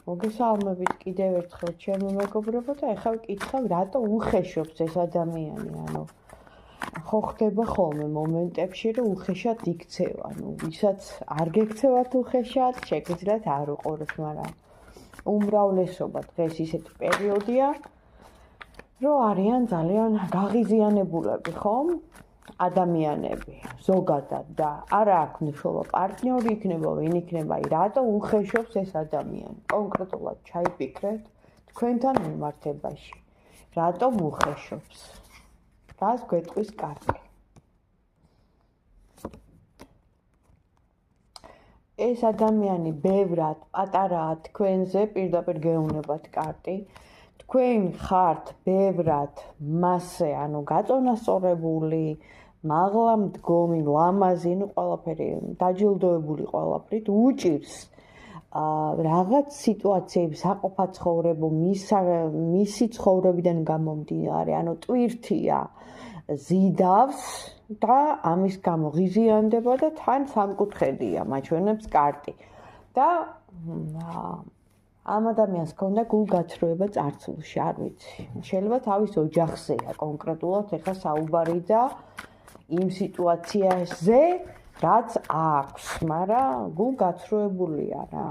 მოგესალმებით კიდევ ერთხელ ჩემო მეგობრებო და ეხლა ვკითხავ რატო უხეშობს ეს ადამიანი, ანუ ხო ხდება ხოლმე მომენტებში რომ უხეშად იქცევა, ვისაც არ გექცევათ უხეშად, შეგიძლიათ არ უყუროთ, მაგრამ უმრავლესობა დღეს ისეთი პერიოდია, რომ არიან ძალიან გაღიზიანებულები, ხომ? ადამიანები ზოგადად და არა აქვს მნიშვნელობა პარტნიორი იქნება, ვინ იქნება, რატო უხეშობს ეს ადამიანი. კონკრეტულად ჩაიფიქრეთ თქვენთან მიმართებაში. რატო უხეშობს? რას გვეტყვის კარტი? ეს ადამიანი ბევრად პატარაა თქვენზე, პირდაპირ გეუნებათ კარტი. თქვენ ხართ ბევრად მასე, ანუ გაწონასწორებული, მაღლა მდგომი, ლამაზი, ყველაფერი დაჯილდოებული ყველაფრით, უჭირს რაღაც სიტუაციების საყოფაცხოვრებო მისი ცხოვრებიდან გამომდინარე, ანუ ტვირთია, ზიდავს და ამის გამო ღიზიანდება და თან სამკუთხედია, მაჩვენებს კარტი. და ამ ადამიანს ქონდა გულგაცრუება წარსულში, არ ვიცი. შეიძლება თავის ოჯახზეა კონკრეტულად ეხლა საუბარი და იმ სიტუაციაზე, რაც აქვს, მაგრამ გულგაცრუებულია რა.